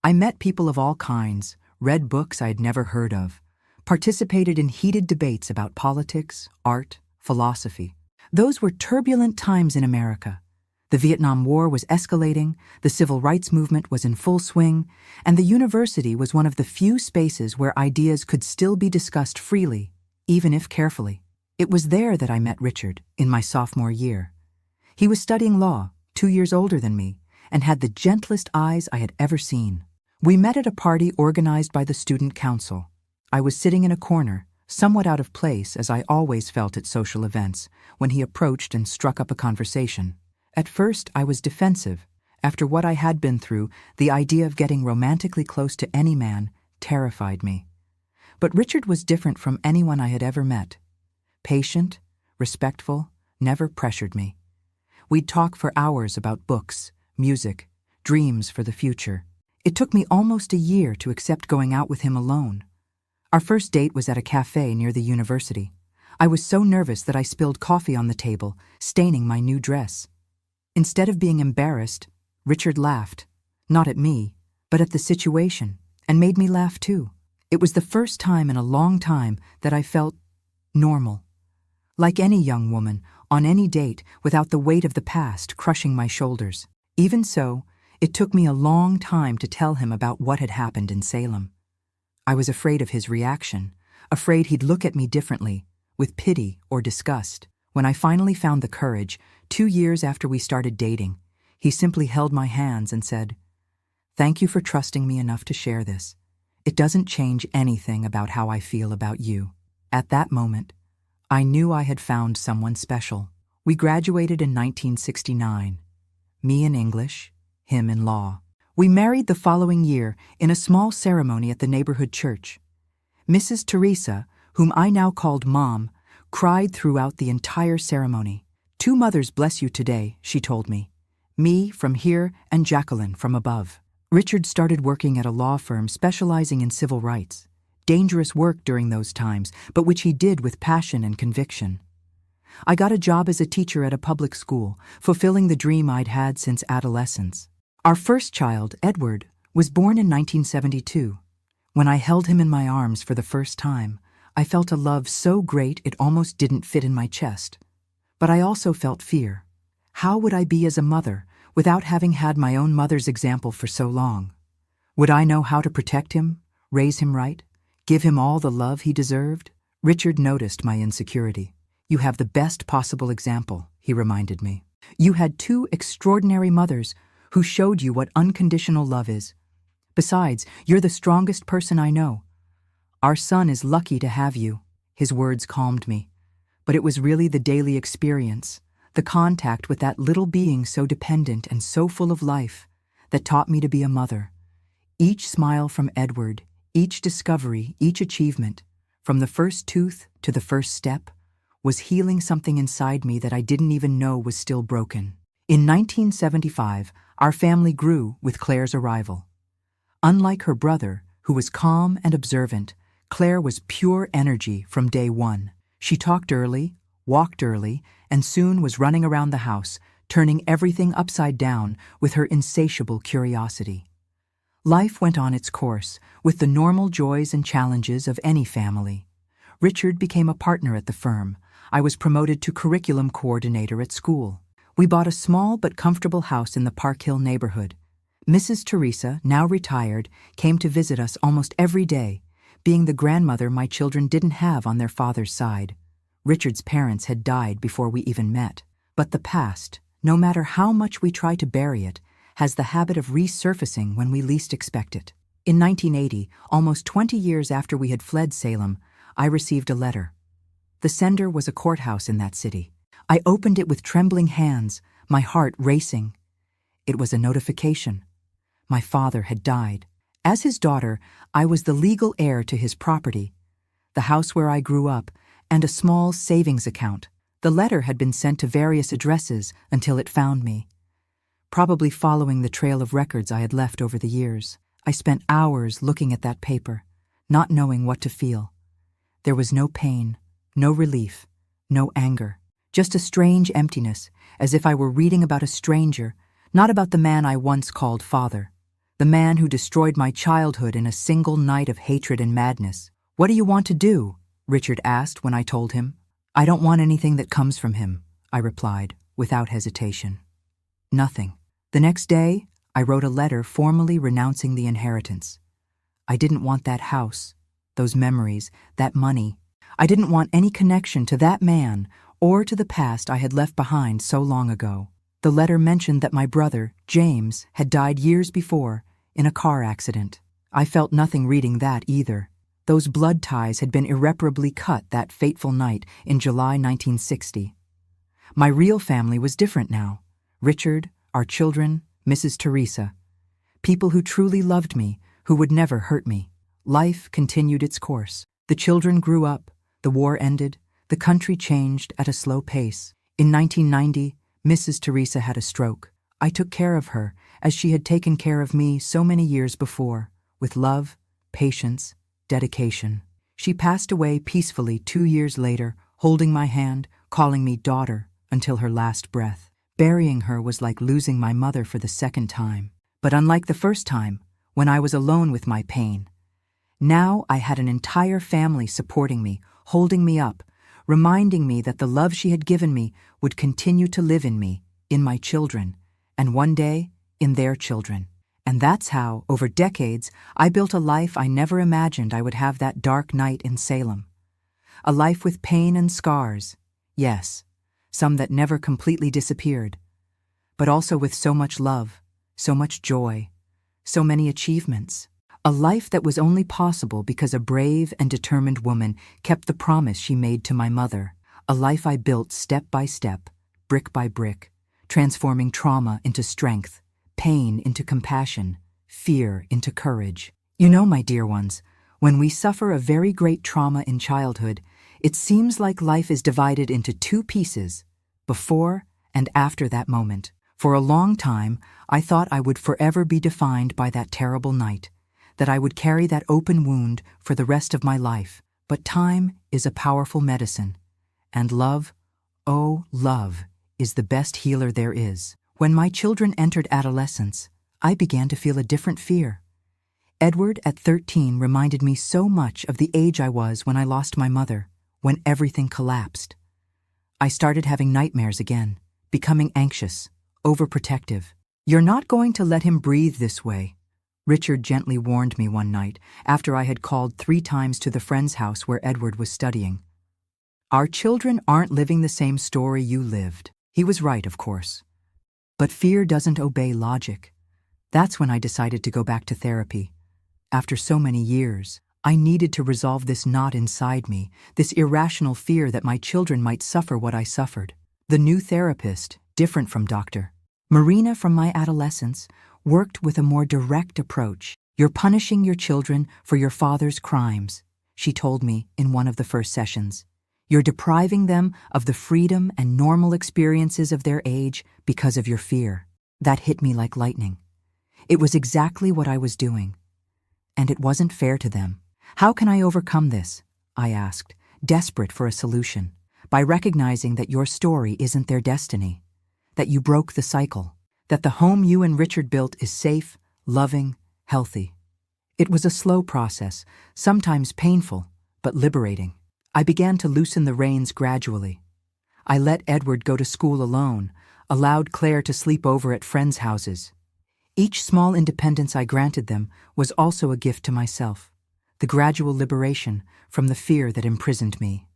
I met people of all kinds, read books I had never heard of, participated in heated debates about politics, art, philosophy. Those were turbulent times in America. The Vietnam War was escalating, the civil rights movement was in full swing, and the university was one of the few spaces where ideas could still be discussed freely, even if carefully. It was there that I met Richard, in my sophomore year. He was studying law, 2 years older than me, and had the gentlest eyes I had ever seen. We met at a party organized by the student council. I was sitting in a corner, somewhat out of place as I always felt at social events, when he approached and struck up a conversation. At first, I was defensive. After what I had been through, the idea of getting romantically close to any man terrified me. But Richard was different from anyone I had ever met. Patient, respectful, never pressured me. We'd talk for hours about books, music, dreams for the future. It took me almost a year to accept going out with him alone. Our first date was at a cafe near the university. I was so nervous that I spilled coffee on the table, staining my new dress. Instead of being embarrassed, Richard laughed, not at me, but at the situation, and made me laugh too. It was the first time in a long time that I felt normal. Like any young woman, on any date, without the weight of the past crushing my shoulders. Even so, it took me a long time to tell him about what had happened in Salem. I was afraid of his reaction, afraid he'd look at me differently, with pity or disgust. When I finally found the courage, 2 years after we started dating, he simply held my hands and said, "Thank you for trusting me enough to share this. It doesn't change anything about how I feel about you." At that moment, I knew I had found someone special. We graduated in 1969, me in English, him in law. We married the following year in a small ceremony at the neighborhood church. Mrs. Teresa, whom I now called Mom, cried throughout the entire ceremony. "Two mothers bless you today," she told me. "Me from here and Jacqueline from above." Richard started working at a law firm specializing in civil rights. Dangerous work during those times, but which he did with passion and conviction. I got a job as a teacher at a public school, fulfilling the dream I'd had since adolescence. Our first child, Edward, was born in 1972. When I held him in my arms for the first time, I felt a love so great it almost didn't fit in my chest. But I also felt fear. How would I be as a mother without having had my own mother's example for so long? Would I know how to protect him, raise him right, give him all the love he deserved? Richard noticed my insecurity. "You have the best possible example," he reminded me. "You had 2 extraordinary mothers who showed you what unconditional love is. Besides, you're the strongest person I know. Our son is lucky to have you." His words calmed me. But it was really the daily experience, the contact with that little being so dependent and so full of life, that taught me to be a mother. Each smile from Edward, each discovery, each achievement, from the first tooth to the first step, was healing something inside me that I didn't even know was still broken. In 1975, our family grew with Claire's arrival. Unlike her brother, who was calm and observant, Claire was pure energy from day one. She talked early, walked early, and soon was running around the house, turning everything upside down with her insatiable curiosity. Life went on its course, with the normal joys and challenges of any family. Richard became a partner at the firm. I was promoted to curriculum coordinator at school. We bought a small but comfortable house in the Park Hill neighborhood. Mrs. Teresa, now retired, came to visit us almost every day, being the grandmother my children didn't have on their father's side. Richard's parents had died before we even met. But the past, no matter how much we try to bury it, has the habit of resurfacing when we least expect it. In 1980, almost 20 years after we had fled Salem, I received a letter. The sender was a courthouse in that city. I opened it with trembling hands, my heart racing. It was a notification. My father had died. As his daughter, I was the legal heir to his property, the house where I grew up, and a small savings account. The letter had been sent to various addresses until it found me. Probably following the trail of records I had left over the years, I spent hours looking at that paper, not knowing what to feel. There was no pain, no relief, no anger, just a strange emptiness, as if I were reading about a stranger, not about the man I once called father, the man who destroyed my childhood in a single night of hatred and madness. "What do you want to do?" Richard asked when I told him. "I don't want anything that comes from him," I replied, without hesitation. Nothing. The next day, I wrote a letter formally renouncing the inheritance. I didn't want that house, those memories, that money. I didn't want any connection to that man or to the past I had left behind so long ago. The letter mentioned that my brother, James, had died years before in a car accident. I felt nothing reading that either. Those blood ties had been irreparably cut that fateful night in July 1960. My real family was different now. Richard, our children, Mrs. Teresa. People who truly loved me, who would never hurt me. Life continued its course. The children grew up, the war ended, the country changed at a slow pace. In 1990, Mrs. Teresa had a stroke. I took care of her, as she had taken care of me so many years before, with love, patience, dedication. She passed away peacefully 2 years later, holding my hand, calling me daughter, until her last breath. Burying her was like losing my mother for the second time. But unlike the first time, when I was alone with my pain, now I had an entire family supporting me, holding me up, reminding me that the love she had given me would continue to live in me, in my children, and one day, in their children. And that's how, over decades, I built a life I never imagined I would have that dark night in Salem. A life with pain and scars, yes, some that never completely disappeared, but also with so much love, so much joy, so many achievements. A life that was only possible because a brave and determined woman kept the promise she made to my mother. A life I built step by step, brick by brick, transforming trauma into strength, pain into compassion, fear into courage. You know, my dear ones, when we suffer a very great trauma in childhood, it seems like life is divided into two pieces, before and after that moment. For a long time, I thought I would forever be defined by that terrible night, that I would carry that open wound for the rest of my life. But time is a powerful medicine, and love, oh, love, is the best healer there is. When my children entered adolescence, I began to feel a different fear. Edward, at 13, reminded me so much of the age I was when I lost my mother, when everything collapsed. I started having nightmares again, becoming anxious, overprotective. "You're not going to let him breathe this way," Richard gently warned me one night after I had called 3 times to the friend's house where Edward was studying. "Our children aren't living the same story you lived." He was right, of course. But fear doesn't obey logic. That's when I decided to go back to therapy. After so many years, I needed to resolve this knot inside me, this irrational fear that my children might suffer what I suffered. The new therapist, different from Dr. Marina from my adolescence, worked with a more direct approach. "You're punishing your children for your father's crimes," she told me in one of the first sessions. "You're depriving them of the freedom and normal experiences of their age because of your fear." That hit me like lightning. It was exactly what I was doing. And it wasn't fair to them. "How can I overcome this?" I asked, desperate for a solution. "By recognizing that your story isn't their destiny, that you broke the cycle, that the home you and Richard built is safe, loving, healthy." It was a slow process, sometimes painful, but liberating. I began to loosen the reins gradually. I let Edward go to school alone, allowed Claire to sleep over at friends' houses. Each small independence I granted them was also a gift to myself, the gradual liberation from the fear that imprisoned me.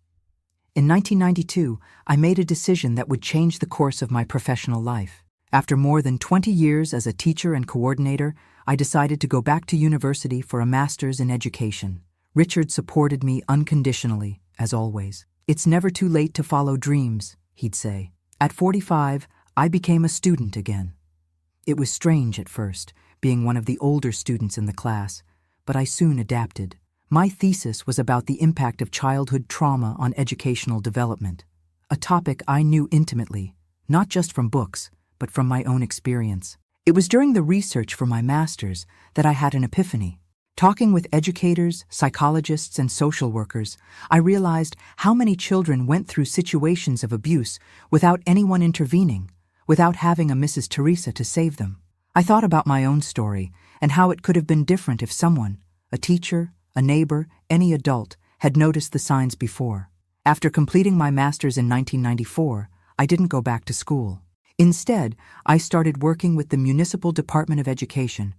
In 1992, I made a decision that would change the course of my professional life. After more than 20 years as a teacher and coordinator, I decided to go back to university for a master's in education. Richard supported me unconditionally, as always. "It's never too late to follow dreams," he'd say. At 45, I became a student again. It was strange at first, being one of the older students in the class, but I soon adapted. My thesis was about the impact of childhood trauma on educational development, a topic I knew intimately, not just from books, but from my own experience. It was during the research for my master's that I had an epiphany. Talking with educators, psychologists, and social workers, I realized how many children went through situations of abuse without anyone intervening, without having a Mrs. Teresa to save them. I thought about my own story and how it could have been different if someone, a teacher, a neighbor, any adult, had noticed the signs before. After completing my master's in 1994, I didn't go back to school. Instead, I started working with the Municipal Department of Education,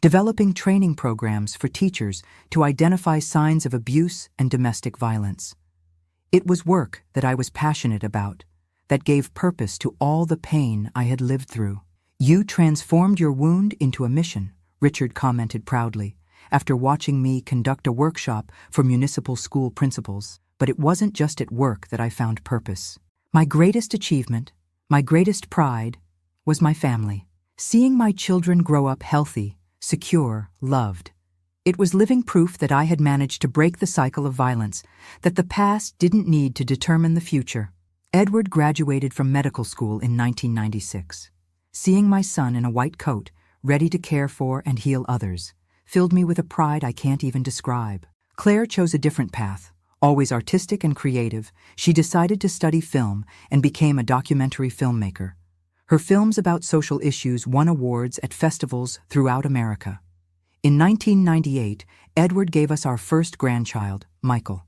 developing training programs for teachers to identify signs of abuse and domestic violence. It was work that I was passionate about, that gave purpose to all the pain I had lived through. "You transformed your wound into a mission," Richard commented proudly, after watching me conduct a workshop for municipal school principals. But it wasn't just at work that I found purpose. My greatest achievement, my greatest pride, was my family. Seeing my children grow up healthy, secure, loved. It was living proof that I had managed to break the cycle of violence, that the past didn't need to determine the future. Edward graduated from medical school in 1996. Seeing my son in a white coat, ready to care for and heal others, filled me with a pride I can't even describe. Claire chose a different path. Always artistic and creative, she decided to study film and became a documentary filmmaker. Her films about social issues won awards at festivals throughout America. In 1998, Edward gave us our first grandchild, Michael.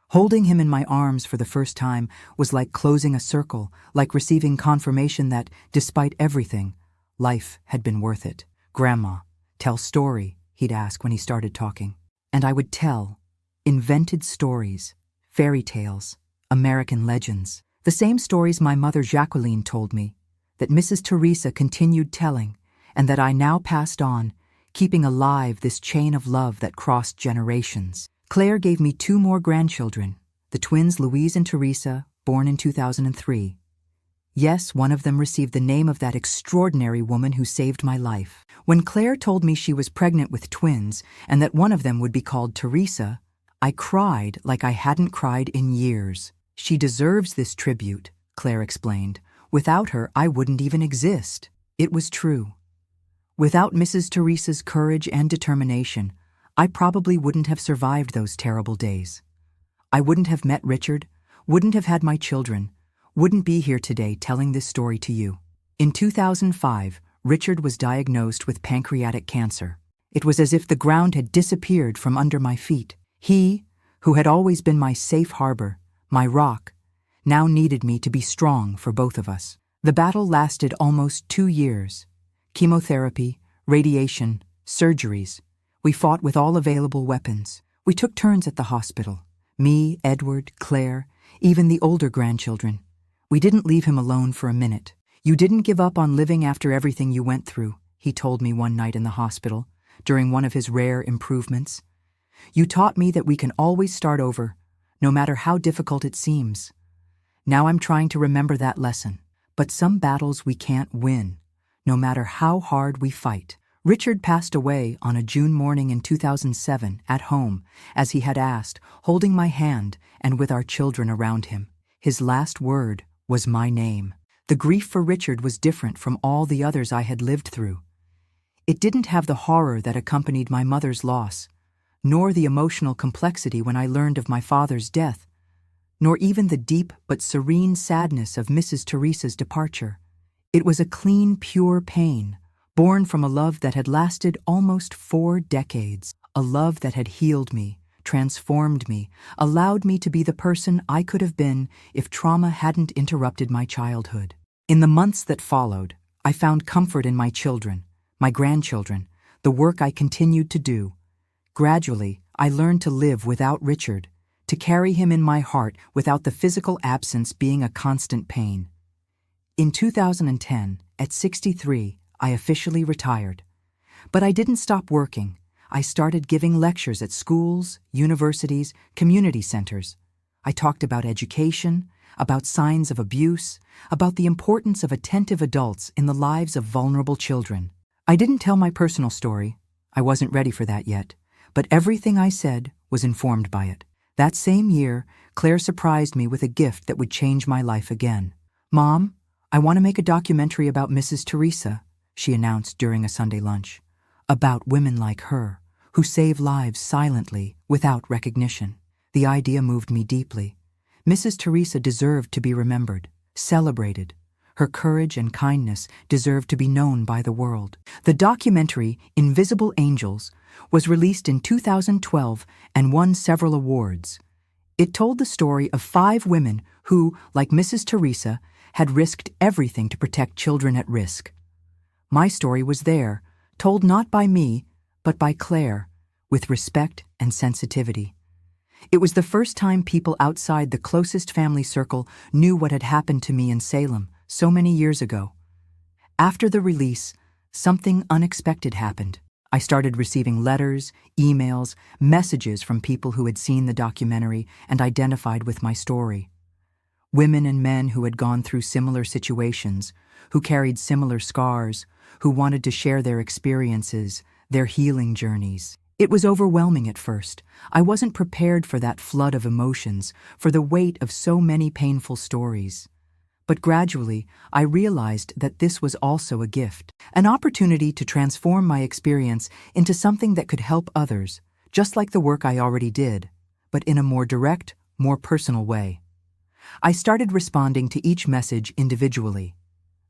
Holding him in my arms for the first time was like closing a circle, like receiving confirmation that, despite everything, life had been worth it. "Grandma, tell story," he'd ask when he started talking. And I would tell. Invented stories, fairy tales, American legends. The same stories my mother Jacqueline told me, that Mrs. Teresa continued telling, and that I now passed on, keeping alive this chain of love that crossed generations. Claire gave me 2 more grandchildren, the twins Louise and Teresa, born in 2003. Yes, one of them received the name of that extraordinary woman who saved my life. When Claire told me she was pregnant with twins and that one of them would be called Teresa, I cried like I hadn't cried in years. "She deserves this tribute," Claire explained. "Without her, I wouldn't even exist." It was true. Without Mrs. Teresa's courage and determination, I probably wouldn't have survived those terrible days. I wouldn't have met Richard, wouldn't have had my children, wouldn't be here today telling this story to you. In 2005, Richard was diagnosed with pancreatic cancer. It was as if the ground had disappeared from under my feet. He, who had always been my safe harbor, my rock, now needed me to be strong for both of us. The battle lasted almost 2 years. Chemotherapy, radiation, surgeries. We fought with all available weapons. We took turns at the hospital. Me, Edward, Claire, even the older grandchildren. We didn't leave him alone for a minute. "You didn't give up on living after everything you went through," he told me one night in the hospital, during one of his rare improvements. "You taught me that we can always start over, no matter how difficult it seems." Now I'm trying to remember that lesson. But some battles we can't win, no matter how hard we fight. Richard passed away on a June morning in 2007 at home, as he had asked, holding my hand and with our children around him. His last word was my name. The grief for Richard was different from all the others I had lived through. It didn't have the horror that accompanied my mother's loss, nor the emotional complexity when I learned of my father's death, nor even the deep but serene sadness of Mrs. Teresa's departure. It was a clean, pure pain, born from a love that had lasted almost 4 decades, a love that had healed me, transformed me, allowed me to be the person I could have been if trauma hadn't interrupted my childhood. In the months that followed, I found comfort in my children, my grandchildren, the work I continued to do. Gradually, I learned to live without Richard, to carry him in my heart without the physical absence being a constant pain. In 2010, at 63, I officially retired. But I didn't stop working. I started giving lectures at schools, universities, community centers. I talked about education, about signs of abuse, about the importance of attentive adults in the lives of vulnerable children. I didn't tell my personal story. I wasn't ready for that yet. But everything I said was informed by it. That same year, Claire surprised me with a gift that would change my life again. "Mom, I want to make a documentary about Mrs. Teresa," she announced during a Sunday lunch. "About women like her, who save lives silently, without recognition." The idea moved me deeply. Mrs. Teresa deserved to be remembered, celebrated. Her courage and kindness deserved to be known by the world. The documentary, Invisible Angels, was released in 2012 and won several awards. It told the story of 5 women who, like Mrs. Teresa, had risked everything to protect children at risk. My story was there, told not by me, but by Claire, with respect and sensitivity. It was the first time people outside the closest family circle knew what had happened to me in Salem so many years ago. After the release, something unexpected happened. I started receiving letters, emails, messages from people who had seen the documentary and identified with my story. Women and men who had gone through similar situations, who carried similar scars, who wanted to share their experiences, their healing journeys. It was overwhelming at first. I wasn't prepared for that flood of emotions, for the weight of so many painful stories. But gradually, I realized that this was also a gift, an opportunity to transform my experience into something that could help others, just like the work I already did, but in a more direct, more personal way. I started responding to each message individually.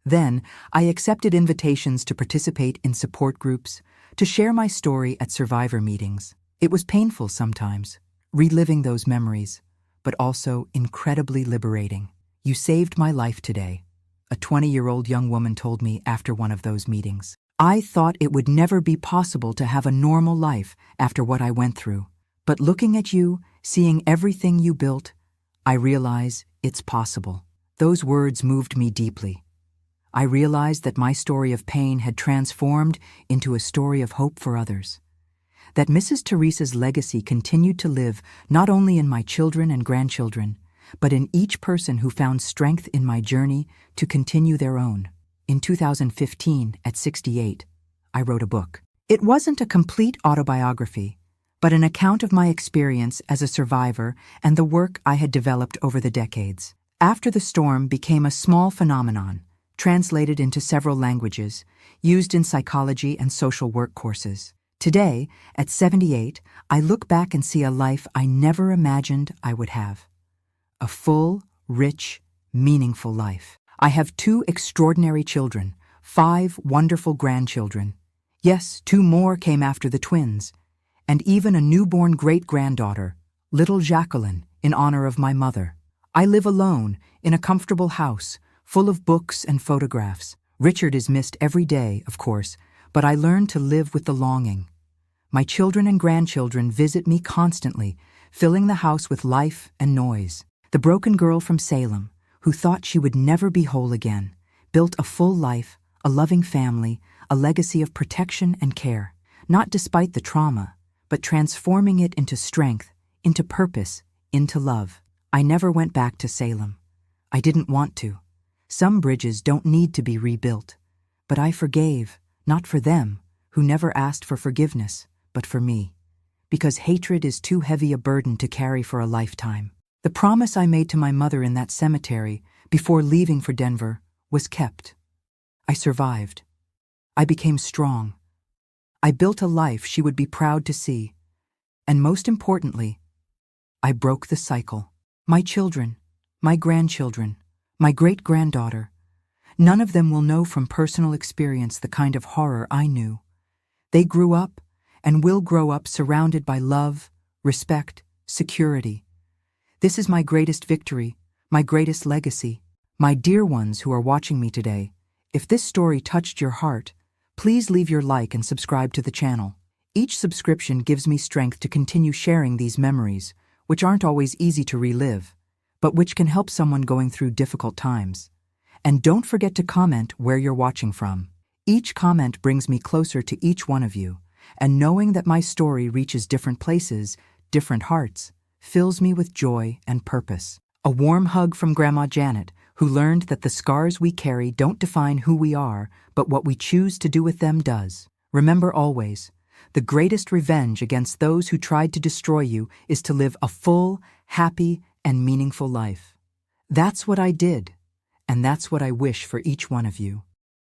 Then, I accepted invitations to participate in support groups, to share my story at survivor meetings. It was painful sometimes, reliving those memories, but also incredibly liberating. "You saved my life today," a 20-year-old young woman told me after one of those meetings. "I thought it would never be possible to have a normal life after what I went through. But looking at you, seeing everything you built, I realize it's possible." Those words moved me deeply. I realized that my story of pain had transformed into a story of hope for others. That Mrs. Teresa's legacy continued to live not only in my children and grandchildren, but in each person who found strength in my journey to continue their own. In 2015, at 68, I wrote a book. It wasn't a complete autobiography, but an account of my experience as a survivor and the work I had developed over the decades. After the Storm became a small phenomenon, translated into several languages, used in psychology and social work courses. Today, at 78, I look back and see a life I never imagined I would have. A full, rich, meaningful life. I have 2 extraordinary children, 5 wonderful grandchildren. Yes, 2 more came after the twins, and even a newborn great-granddaughter, little Jacqueline, in honor of my mother. I live alone, in a comfortable house, full of books and photographs. Richard is missed every day, of course, but I learned to live with the longing. My children and grandchildren visit me constantly, filling the house with life and noise. The broken girl from Salem, who thought she would never be whole again, built a full life, a loving family, a legacy of protection and care, not despite the trauma, but transforming it into strength, into purpose, into love. I never went back to Salem. I didn't want to. Some bridges don't need to be rebuilt. But I forgave, not for them, who never asked for forgiveness, but for me. Because hatred is too heavy a burden to carry for a lifetime. The promise I made to my mother in that cemetery before leaving for Denver was kept. I survived. I became strong. I built a life she would be proud to see. And most importantly, I broke the cycle. My children, my grandchildren, my great-granddaughter, none of them will know from personal experience the kind of horror I knew. They grew up and will grow up surrounded by love, respect, security. This is my greatest victory, my greatest legacy. My dear ones who are watching me today, if this story touched your heart, please leave your like and subscribe to the channel. Each subscription gives me strength to continue sharing these memories, which aren't always easy to relive, but which can help someone going through difficult times. And don't forget to comment where you're watching from. Each comment brings me closer to each one of you, and knowing that my story reaches different places, different hearts, fills me with joy and purpose. A warm hug from Grandma Janet, who learned that the scars we carry don't define who we are, but what we choose to do with them does. Remember always, the greatest revenge against those who tried to destroy you is to live a full, happy, and meaningful life. That's what I did, and that's what I wish for each one of you.